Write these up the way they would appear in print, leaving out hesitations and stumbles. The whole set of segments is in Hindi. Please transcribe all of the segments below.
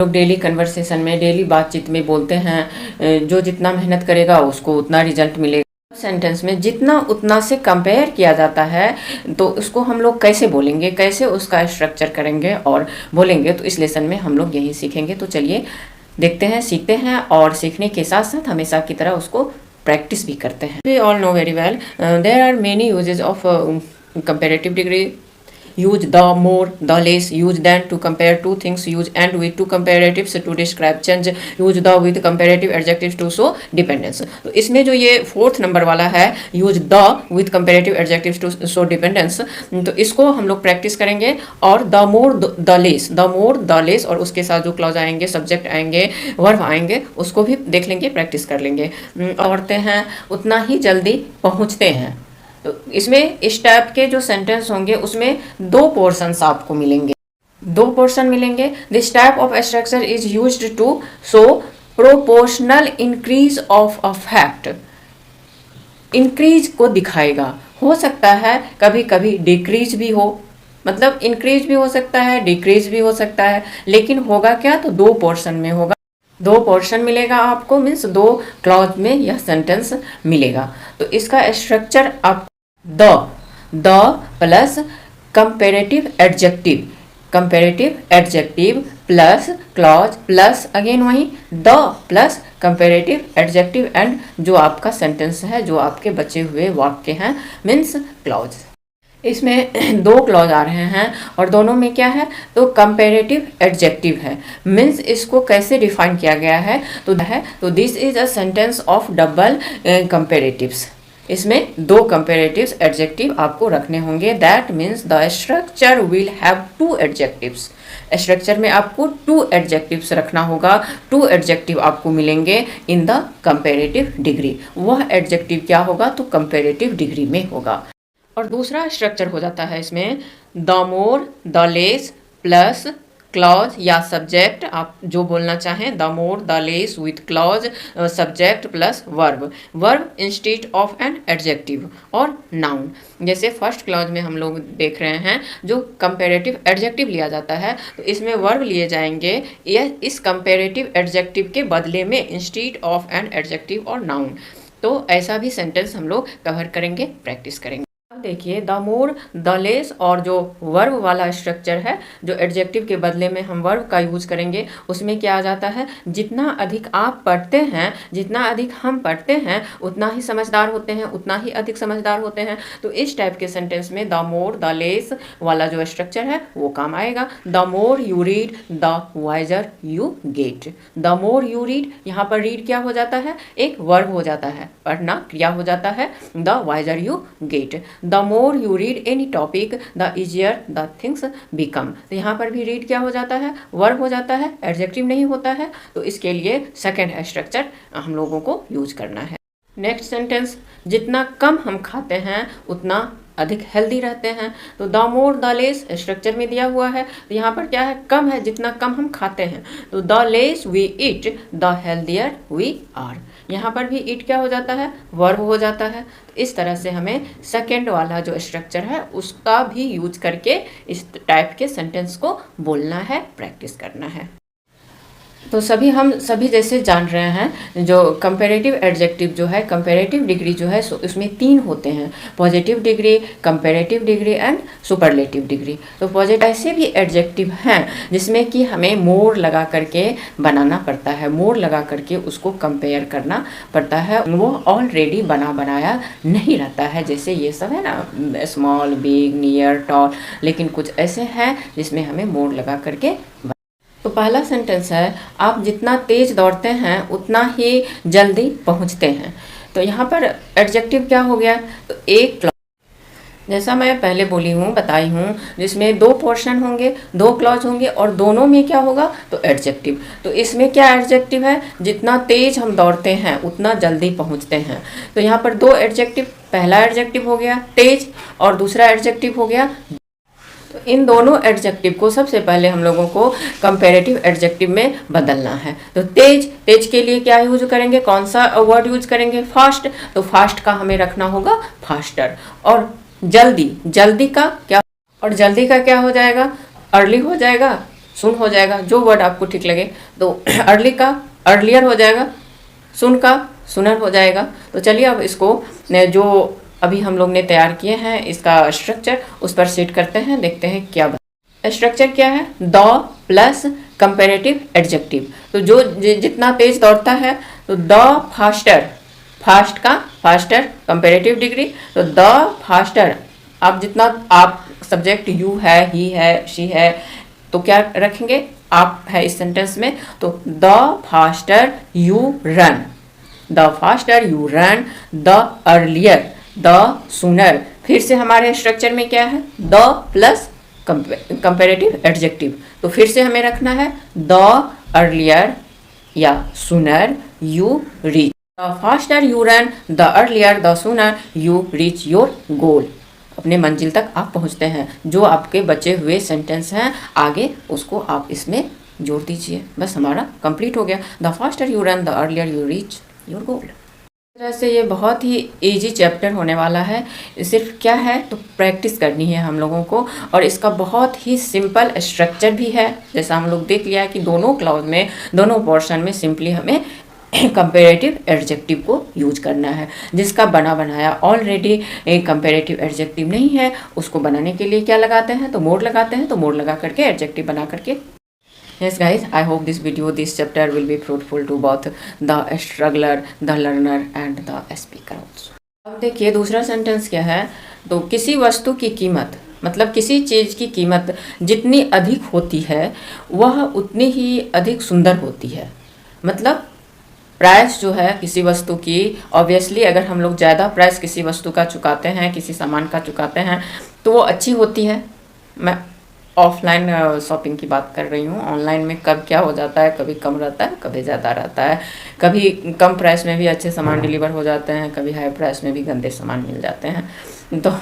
लोग डेली कन्वर्सेशन में, डेली बातचीत में बोलते हैं जो जितना मेहनत करेगा उसको उतना रिजल्ट मिलेगा। सेंटेंस में जितना उतना से कंपेयर किया जाता है, तो उसको हम लोग कैसे बोलेंगे, कैसे उसका स्ट्रक्चर करेंगे और बोलेंगे, तो इस लेसन में हम लोग यही सीखेंगे। तो चलिए देखते हैं, सीखते हैं और सीखने के साथ साथ हमेशा की तरह उसको प्रैक्टिस भी करते हैं। We all know very well there are many usages of comparative degree. Use the, more, the, less, use than to compare two things, use and with two comparatives to describe change, use the with comparative adjectives to show dependence। तो इसमें जो ये 4th नंबर वाला है, use the with comparative adjectives to show dependence, तो इसको हम लोग प्रैक्टिस करेंगे। और the more the less, the more the less, और उसके साथ जो क्लॉज आएंगे, सब्जेक्ट आएंगे, वर्ब आएंगे, उसको भी देख लेंगे, प्रैक्टिस कर लेंगे। औरतें हैं उतना ही जल्दी पहुँचते हैं। तो इसमें इस टाइप के जो सेंटेंस होंगे उसमें 2 पोर्शंस आपको मिलेंगे, 2 पोर्शन मिलेंगे। This type of structure is used to show proportional increase of a fact. Increase को दिखाएगा, हो सकता है कभी कभी डिक्रीज भी हो, मतलब इंक्रीज भी हो सकता है, डिक्रीज भी हो सकता है, लेकिन होगा क्या, तो 2 पोर्शन में होगा। 2 पोर्शन मिलेगा आपको, मीन्स 2 क्लॉज में यह सेंटेंस मिलेगा। तो इसका स्ट्रक्चर आप the plus comparative adjective plus clause plus again वही the plus comparative adjective and जो आपका सेंटेंस है, जो आपके बचे हुए वाक्य हैं, मीन्स क्लॉज। इसमें 2 क्लॉज आ रहे हैं और दोनों में क्या है, तो कंपेरेटिव एडजेक्टिव है। मीन्स इसको कैसे डिफाइन किया गया है, तो this is a sentence of double comparatives. इसमें 2 कंपेरेटिव्स एडजेक्टिव आपको रखने होंगे। That means the structure will have 2 adjectives. Structure में आपको 2 एडजेक्टिव्स रखना होगा। 2 एडजेक्टिव आपको मिलेंगे इन द कंपेरेटिव डिग्री। वह एडजेक्टिव क्या होगा, तो कंपेरेटिव डिग्री में होगा। और दूसरा स्ट्रक्चर हो जाता है इसमें the more, the less plus clause या सब्जेक्ट, आप जो बोलना चाहें, the more, the less with clause, subject plus verb instead of an adjective और नाउन। जैसे फर्स्ट क्लॉज में हम लोग देख रहे हैं जो कंपेरेटिव एडजेक्टिव लिया जाता है, तो इसमें वर्ब लिए जाएंगे यह इस कंपेरेटिव एडजेक्टिव के बदले में इंस्टेड ऑफ एन एडजेक्टिव और नाउन। तो ऐसा भी सेंटेंस हम लोग कवर करेंगे, प्रैक्टिस करेंगे। देखिए द मोर, द लेस और जो वर्ब वाला स्ट्रक्चर है, जो एडजेक्टिव के बदले में हम वर्ब का यूज करेंगे, उसमें क्या आ जाता है, जितना अधिक आप पढ़ते हैं, जितना अधिक हम पढ़ते हैं, उतना ही समझदार होते हैं, उतना ही अधिक समझदार होते हैं। तो इस टाइप के सेंटेंस में द मोर, द लेस वाला जो स्ट्रक्चर है वो काम आएगा। The more you read, the wiser you get. The more you read, यहाँ पर रीड क्या हो जाता है, एक वर्ब हो जाता है, पढ़ना क्रिया हो जाता है। The wiser you get. The more you read any topic, the easier the things become. तो यहाँ पर भी रीड क्या हो जाता है, वर्ब हो जाता है, एडजेक्टिव नहीं होता है। तो इसके लिए सेकेंड स्ट्रक्चर हम लोगों को यूज करना है। नेक्स्ट सेंटेंस, जितना कम हम खाते हैं उतना अधिक हेल्दी रहते हैं। तो the more, the less structure में दिया हुआ है, तो यहाँ पर क्या है, कम है, जितना कम हम खाते हैं। तो the less we eat the healthier we are. यहाँ पर भी ईट क्या हो जाता है, वर्ब हो जाता है। तो इस तरह से हमें सेकेंड वाला जो स्ट्रक्चर है उसका भी यूज करके इस टाइप के सेंटेंस को बोलना है, प्रैक्टिस करना है। तो हम सभी जैसे जान रहे हैं, जो कंपेरेटिव एडजेक्टिव जो है, कंपेरेटिव डिग्री जो है, उसमें 3 होते हैं, positive degree, comparative degree and superlative degree. तो पॉजिटिव ऐसे भी एडजेक्टिव हैं जिसमें कि हमें मोर लगा करके बनाना पड़ता है, मोर लगा करके उसको कंपेयर करना पड़ता है, वो ऑलरेडी बना बनाया नहीं रहता है। जैसे ये सब है ना, स्मॉल, बिग, नियर, टॉल, लेकिन कुछ ऐसे हैं जिसमें हमें मोर लगा करके। तो पहला सेंटेंस है, आप जितना तेज दौड़ते हैं उतना ही जल्दी पहुंचते हैं। तो यहाँ पर एडजेक्टिव क्या हो गया, तो एक क्लॉज, जैसा मैं पहले बोली हूँ, बताई हूँ, जिसमें 2 पोर्शन होंगे, 2 क्लॉज होंगे और दोनों में क्या होगा, तो एडजेक्टिव। तो इसमें क्या एडजेक्टिव है, जितना तेज हम दौड़ते हैं उतना जल्दी पहुँचते हैं। तो यहाँ पर 2 एडजेक्टिव, पहला एडजेक्टिव हो गया तेज और दूसरा एडजेक्टिव हो गया। तो इन दोनों एडजेक्टिव को सबसे पहले हम लोगों को कंपेरेटिव एडजेक्टिव में बदलना है। तो तेज के लिए क्या यूज करेंगे, कौन सा वर्ड यूज करेंगे, फास्ट। तो फास्ट का हमें रखना होगा फास्टर। और जल्दी का क्या हो जाएगा, अर्ली हो जाएगा। सुन हो जाएगा, जो वर्ड आपको ठीक लगे। तो अर्ली का अर्लियर हो जाएगा, सुन का सुनर हो जाएगा। तो चलिए अब इसको जो अभी हम लोग ने तैयार किए हैं इसका स्ट्रक्चर उस पर सेट करते हैं, देखते हैं क्या स्ट्रक्चर क्या है। The plus comparative adjective. तो जो जितना तेज दौड़ता है तो द फास्टर, फास्ट का फास्टर कंपेरेटिव डिग्री, तो द फास्टर। आप जितना आप सब्जेक्ट यू है, ही है, शी है, तो क्या रखेंगे आप है इस सेंटेंस में, तो the faster you run, the faster you run, the earlier, the sooner. फिर से हमारे स्ट्रक्चर में क्या है, द प्लस कंपेरेटिव एडजेक्टिव। तो फिर से हमें रखना है द अर्लियर या sooner you reach, the faster you run, the earlier the sooner you reach your goal. अपने मंजिल तक आप पहुंचते हैं। जो आपके बचे हुए सेंटेंस हैं आगे उसको आप इसमें जोड़ दीजिए, बस हमारा कंप्लीट हो गया। The faster you run, the earlier you reach your goal. इस तरह से ये बहुत ही इजी चैप्टर होने वाला है। सिर्फ क्या है तो प्रैक्टिस करनी है हम लोगों को, और इसका बहुत ही सिंपल स्ट्रक्चर भी है। जैसा हम लोग देख लिया है कि दोनों क्लॉज में, दोनों पोर्शन में सिंपली हमें कंपेरेटिव एडजेक्टिव को यूज करना है। जिसका बना बनाया ऑलरेडी एक कंपेरेटिव एडजेक्टिव नहीं है उसको बनाने के लिए क्या लगाते हैं, तो मोड लगाते हैं। तो मोड लगा करके एडजेक्टिव बना करके। Yes guys, I hope this video, this chapter will be fruitful to both the struggler, the learner and the speaker also. अब देखिए दूसरा सेंटेंस क्या है, तो किसी वस्तु की कीमत, मतलब किसी चीज़ की कीमत जितनी अधिक होती है वह उतनी ही अधिक सुंदर होती है। मतलब प्राइस जो है किसी वस्तु की, ऑब्वियसली अगर हम लोग ज़्यादा प्राइस किसी वस्तु का चुकाते हैं, किसी सामान का चुकाते हैं, तो वो अच्छी होती है। मैं ऑफलाइन शॉपिंग की बात कर रही हूँ। ऑनलाइन में कब क्या हो जाता है, कभी कम रहता है, कभी ज़्यादा रहता है, कभी कम प्राइस में भी अच्छे सामान डिलीवर हो जाते हैं, कभी हाई प्राइस में भी गंदे सामान मिल जाते हैं। तो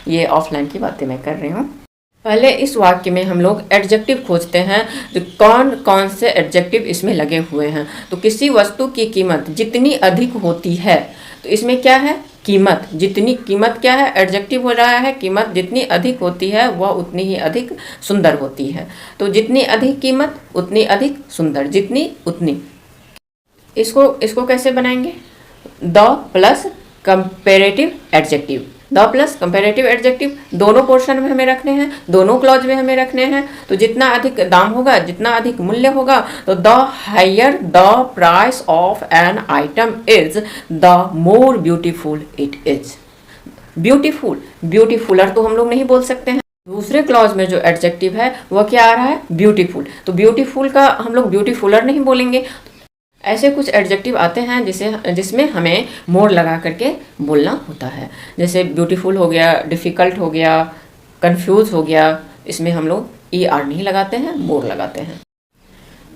ये ऑफलाइन की बातें मैं कर रही हूँ। पहले इस वाक्य में हम लोग एडजेक्टिव खोजते हैं, तो कौन कौन से एडजेक्टिव इसमें लगे हुए हैं। तो किसी वस्तु की कीमत जितनी अधिक होती है, तो इसमें क्या है, कीमत। जितनी कीमत क्या है, एडजेक्टिव हो रहा है। कीमत जितनी अधिक होती है वह उतनी ही अधिक सुंदर होती है। तो जितनी अधिक कीमत उतनी अधिक सुंदर, जितनी उतनी। इसको कैसे बनाएंगे, the plus comparative adjective. The plus comparative adjective दोनों पोर्शन में हमें रखने हैं, दोनों क्लॉज में हमें रखने हैं। तो जितना अधिक दाम होगा, जितना अधिक मूल्य होगा, तो the higher the price of an item is the more beautiful it is. Beautiful, beautifuler तो हम लोग नहीं बोल सकते हैं। दूसरे क्लॉज में जो एडजेक्टिव है वह क्या आ रहा है, ब्यूटीफुल। तो ब्यूटीफुल का हम लोग ब्यूटीफुलर नहीं बोलेंगे। ऐसे कुछ एडजेक्टिव आते हैं जिसमें हमें मोर लगा करके बोलना होता है। जैसे ब्यूटीफुल हो गया, डिफ़िकल्ट हो गया, कंफ्यूज हो गया, इसमें हम लोग ER नहीं लगाते हैं, मोर लगाते हैं।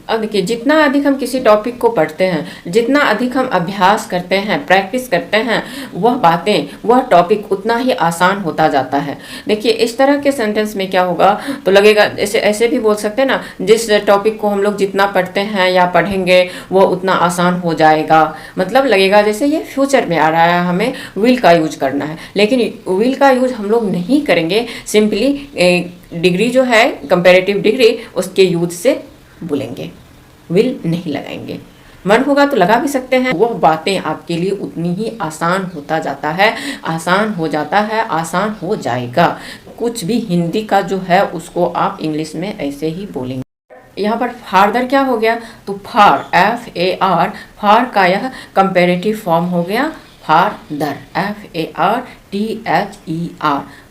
अब देखिए जितना अधिक हम किसी टॉपिक को पढ़ते हैं, जितना अधिक हम अभ्यास करते हैं, प्रैक्टिस करते हैं, वह बातें, वह टॉपिक उतना ही आसान होता जाता है। देखिए इस तरह के सेंटेंस में क्या होगा, तो लगेगा जैसे ऐसे भी बोल सकते हैं ना, जिस टॉपिक को हम लोग जितना पढ़ते हैं या पढ़ेंगे वह उतना आसान हो जाएगा। मतलब लगेगा जैसे ये फ्यूचर में आ रहा है, हमें विल का यूज करना है, लेकिन विल का यूज हम लोग नहीं करेंगे। सिंपली डिग्री जो है कंपेरेटिव डिग्री, उसके यूज से बोलेंगे, विल नहीं लगाएंगे। मन होगा तो लगा भी सकते हैं। वह बातें आपके लिए उतनी ही आसान होता जाता है, आसान हो जाता है, आसान हो जाएगा। कुछ भी हिंदी का जो है उसको आप इंग्लिश में ऐसे ही बोलेंगे। यहाँ पर फार्दर क्या हो गया, तो फार, FAR, फार का यह कंपेरेटिव फॉर्म हो गया फार्दर, FARTHER,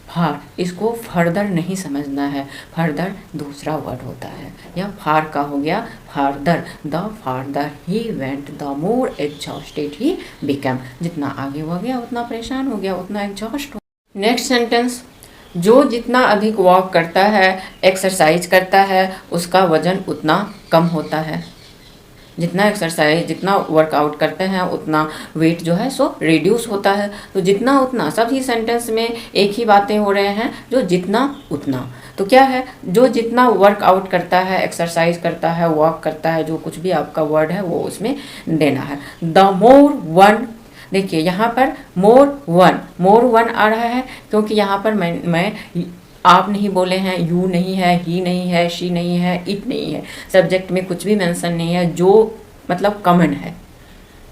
फार। इसको फर्दर नहीं समझना है, फर्दर दूसरा वर्ड होता है। यह फार का हो गया farther. The farther he went the more exhausted he become. जितना आगे हो गया उतना परेशान हो गया, उतना एग्जॉस्ट हो। नेक्स्ट सेंटेंस, जो जितना अधिक वॉक करता है, एक्सरसाइज करता है, उसका वजन उतना कम होता है। जितना एक्सरसाइज, जितना वर्कआउट करते हैं उतना वेट जो है सो रिड्यूस होता है। तो जितना उतना, सभी सेंटेंस में एक ही बातें हो रहे हैं, जो जितना उतना। तो क्या है, जो जितना वर्कआउट करता है, एक्सरसाइज करता है, वॉक करता है, जो कुछ भी आपका वर्ड है वो उसमें देना है। द मोर वन, देखिए यहाँ पर मोर वन आ रहा है क्योंकि यहाँ पर मैं आप नहीं बोले हैं, यू नहीं है, ही नहीं है, शी नहीं है, इट नहीं है, सब्जेक्ट में कुछ भी मेंशन नहीं है जो मतलब कॉमन है,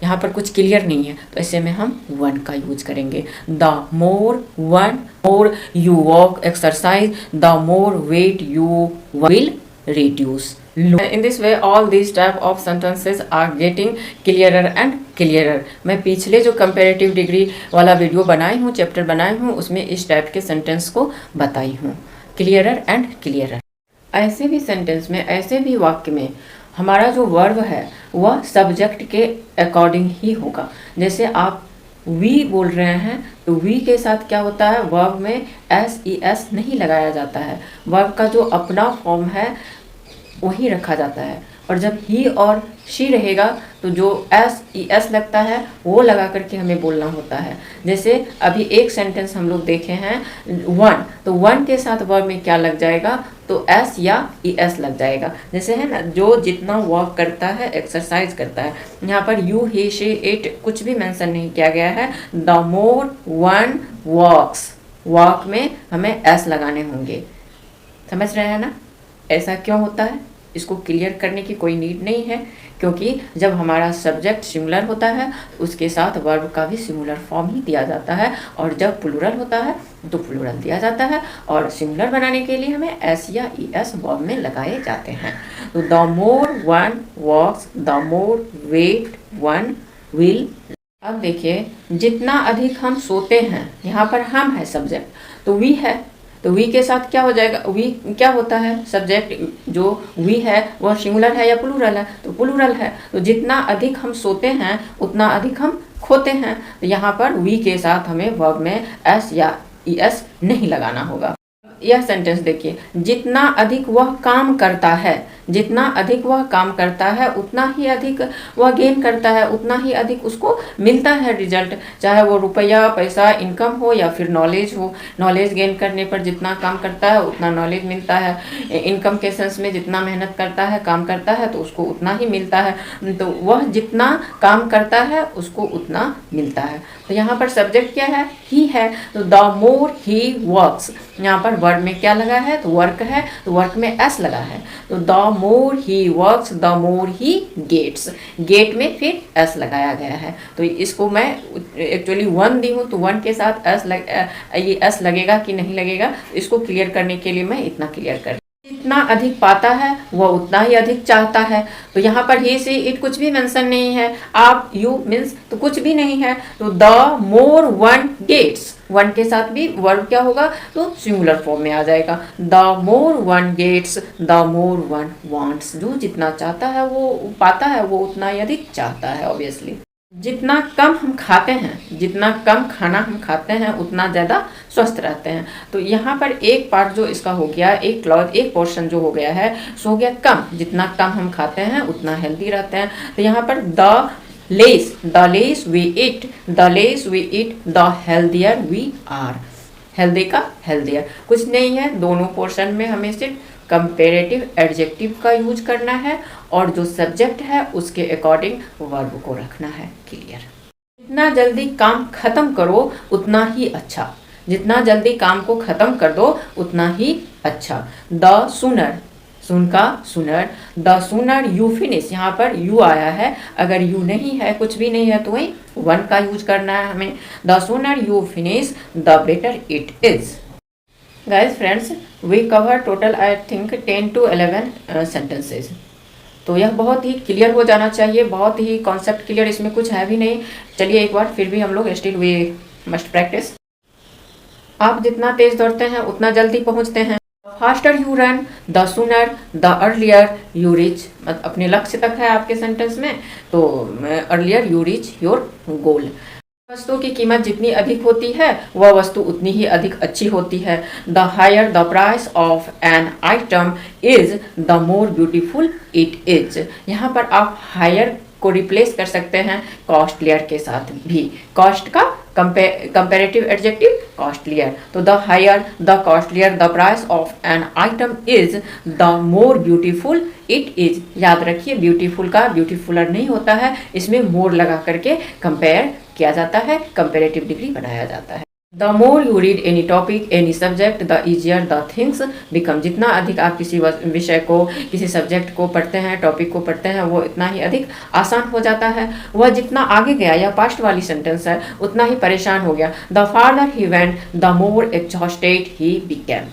यहाँ पर कुछ क्लियर नहीं है, तो ऐसे में हम वन का यूज करेंगे। The more one more you walk exercise, the more wait you will reduce. In this way all these type of sentences are getting clearer and clearer. मैं पिछले जो कंपैरेटिव डिग्री वाला वीडियो बनाई हूँ, चैप्टर बनाई हूँ, उसमें इस टाइप के सेंटेंस को बताई हूँ, क्लियरर एंड क्लियरर। ऐसे भी सेंटेंस में, ऐसे भी वाक्य में हमारा जो वर्ब है वह सब्जेक्ट के अकॉर्डिंग ही होगा। जैसे आप वी बोल रहे हैं तो वी के साथ क्या होता है, वर्ब में एस ई एस नहीं लगाया जाता है, वर्ब का जो अपना फॉर्म है वही रखा जाता है। और जब ही और शी रहेगा तो जो एस ई एस लगता है वो लगा करके हमें बोलना होता है। जैसे अभी एक सेंटेंस हम लोग देखे हैं वन, तो वन के साथ वर्ब में क्या लग जाएगा, तो एस या ई एस लग जाएगा। जैसे है ना, जो जितना वर्क करता है एक्सरसाइज करता है। यहाँ पर यू ही शी इट कुछ भी मेंशन नहीं किया गया है। The more one walks, walk में हमें एस लगाने होंगे, समझ रहे हैं ना। ऐसा क्यों होता है, इसको क्लियर करने की कोई नीड नहीं है, क्योंकि जब हमारा सब्जेक्ट सिमिलर होता है उसके साथ वर्ब का भी सिमिलर फॉर्म ही दिया जाता है, और जब प्लूरल होता है तो प्लूरल दिया जाता है, और सिमिलर बनाने के लिए हमें एस या ई एस वर्ब में लगाए जाते हैं। तो the more one walks, the more weight one will. अब देखिए, जितना अधिक हम सोते हैं, यहाँ पर हम है सब्जेक्ट, तो वी है, तो वी के साथ क्या हो जाएगा, वी क्या होता है, सब्जेक्ट जो वी है वह सिंगुलर है या प्लूरल है, तो प्लूरल है। तो जितना अधिक हम सोते हैं उतना अधिक हम खोते हैं। तो यहाँ पर वी के साथ हमें वर्ब में एस या ई एस नहीं लगाना होगा। यह सेंटेंस देखिए, जितना अधिक वह काम करता है, जितना अधिक वह काम करता है उतना ही अधिक वह गेन करता है, उतना ही अधिक उसको मिलता है रिजल्ट, चाहे वो रुपया पैसा इनकम हो या फिर नॉलेज हो। नॉलेज गेन करने पर जितना काम करता है उतना नॉलेज मिलता है। इनकम के सेंस में जितना मेहनत करता है, काम करता है, तो उसको उतना ही मिलता है। तो वह जितना काम करता है उसको उतना मिलता है। तो यहाँ पर सब्जेक्ट क्या है, ही है, तो द मोर ही वर्क्स। यहाँ पर वर्ब में क्या लगा है, तो वर्क है, तो वर्क में एस लगा है, तो the more he works the more he gets, get में फिर एस लगाया गया है। तो इसको मैं एक्चुअली वन दी हूँ, तो वन के साथ ये एस लगेगा कि नहीं लगेगा, इसको क्लियर करने के लिए मैं इतना क्लियर कर। जितना अधिक पाता है वह उतना ही अधिक चाहता है, तो यहाँ पर ही सी इट कुछ भी मेंशन नहीं है, आप यू मीन्स तो कुछ भी नहीं है। तो the more one gets, one के साथ भी वर्ब क्या होगा, तो सिंगुलर फॉर्म में आ जाएगा। The more one gets the more one wants, जो जितना चाहता है वो पाता है, वो उतना ही अधिक चाहता है ऑब्वियसली। जितना कम हम खाते हैं, जितना कम खाना हम खाते हैं उतना ज़्यादा स्वस्थ रहते हैं। तो यहाँ पर एक पार्ट जो इसका हो गया, एक क्लॉज, एक पोर्शन जो हो गया है सो हो गया कम, जितना कम हम खाते हैं उतना हेल्दी रहते हैं। तो यहाँ पर the less we eat, the less we eat the healthier we are, healthy का हेल्दियर कुछ नहीं है। दोनों पोर्शन में हमें सिर्फ कंपेरेटिव एडजेक्टिव का यूज करना है, और जो सब्जेक्ट है उसके अकॉर्डिंग वर्ब को रखना है। क्लियर। जितना जल्दी काम खत्म करो उतना ही अच्छा, जितना जल्दी काम को खत्म कर दो उतना ही अच्छा। द सुनर, सुन का सुनर, द सुनर यू फिनिश, यहाँ पर यू आया है, अगर यू नहीं है, कुछ भी नहीं है, तो वही वन का यूज करना है हमें। The sooner you finish the better it is. Guys friends, we cover total I think 10 to 11 sentences. तो यह बहुत ही क्लियर हो जाना चाहिए, बहुत ही कॉन्सेप्ट क्लियर, इसमें कुछ है भी नहीं। चलिए एक बार फिर भी हम लोग स्टिल वी मस्ट प्रैक्टिस। आप जितना तेज दौड़ते हैं उतना जल्दी पहुंचते हैं। फास्टर यू रन द सुनर द अर्लियर यू रीच, अपने लक्ष्य तक है आपके सेंटेंस में, तो earlier you reach your goal. वस्तु की कीमत जितनी अधिक होती है वह वस्तु उतनी ही अधिक अच्छी होती है। The higher the price of an item is the more beautiful it is. यहाँ पर आप हायर को रिप्लेस कर सकते हैं कॉस्टलियर के साथ भी, कॉस्ट का कंपेरेटिव एडजेक्टिव कॉस्टलियर। तो the higher the costlier the price of an item is the more beautiful it is. याद रखिए, ब्यूटीफुल का ब्यूटीफुलर नहीं होता है, इसमें मोर लगा करके कंपेयर किया जाता है, कंपेरेटिव डिग्री बनाया जाता है। The more you read any topic any subject the easier the things become. जितना अधिक आप किसी विषय को, किसी सब्जेक्ट को पढ़ते हैं, टॉपिक को पढ़ते हैं, वो इतना ही अधिक आसान हो जाता है। वह जितना आगे गया, यह पास्ट वाली सेंटेंस है, उतना ही परेशान हो गया। The farther he went the more exhausted he became.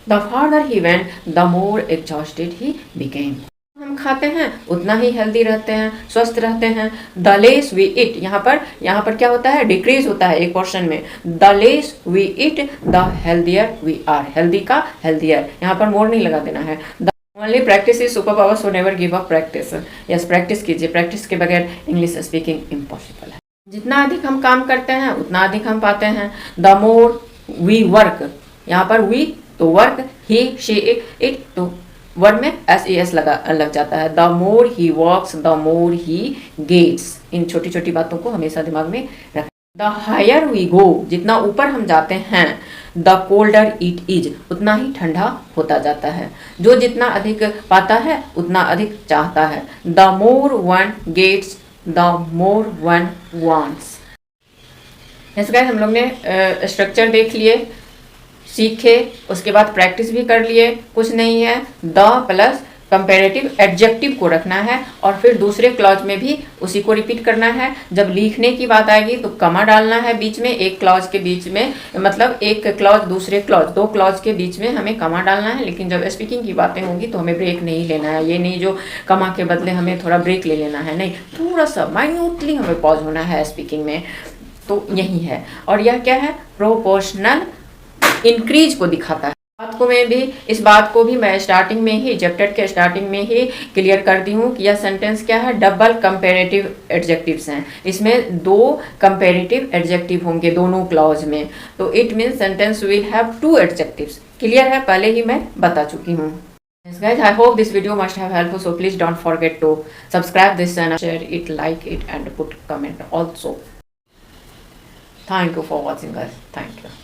The farther he went the more exhausted he became. हम खाते हैं उतना ही हेल्दी रहते हैं, स्वस्थ रहते हैं। द लेस वी इट, यहाँ पर क्या होता है, डिक्रीज होता है एक पोर्शन में। The less we eat the healthier we are. Healthy का हेल्दियर, यहाँ पर मोर नहीं लगा देना है। The only practice is super power, so never give up practice. Yes, practice कीजिए, प्रैक्टिस के बगैर इंग्लिश स्पीकिंग इम्पॉसिबल है। जितना अधिक हम काम करते हैं उतना अधिक हम पाते हैं। द मोर वी वर्क, यहाँ पर वी तो वर्क, ही शी इट तो वर्ड में SES लग जाता है। The more he walks the more he gets. इन छोटी छोटी बातों को हमेशा दिमाग में रखें। द हायर वी गो, जितना ऊपर हम जाते हैं, द कोल्डर इट इज, उतना ही ठंडा होता जाता है। जो जितना अधिक पाता है उतना अधिक चाहता है। The more one gets the more one wants. Yes guys, हम लोग ने स्ट्रक्चर देख लिए, सीखे, उसके बाद प्रैक्टिस भी कर लिए। कुछ नहीं है, द प्लस कंपेरेटिव एडजेक्टिव को रखना है और फिर दूसरे क्लॉज में भी उसी को रिपीट करना है। जब लिखने की बात आएगी तो कमा डालना है बीच में, एक क्लॉज के बीच में, मतलब एक क्लॉज दूसरे क्लॉज, दो क्लॉज के बीच में हमें कमा डालना है। लेकिन जब स्पीकिंग की बातें होंगी तो हमें ब्रेक नहीं लेना है। ये नहीं जो कमा के बदले हमें थोड़ा ब्रेक ले लेना है, नहीं, थोड़ा सा माइन्यूटली हमें पॉज होना है स्पीकिंग में। तो यही है, और यह क्या है, प्रोपोर्शनल इंक्रीज को दिखाता है। इस बात को भी मैं स्टार्टिंग में ही, चैप्टर के स्टार्टिंग में ही क्लियर कर दी हूँ कि यह सेंटेंस क्या है, डबल कंपेरेटिव एडजेक्टिव्स हैं। इसमें दो कंपेरेटिव एडजेक्टिव होंगे दोनों क्लॉज में, तो it means sentence will have two adjectives. Clear है, पहले ही मैं बता चुकी हूँ। Yes guys, I hope this video must have helpful, so please don't forget to subscribe this channel, share it, like it and put comment also. Thank you for watching guys. Thank you.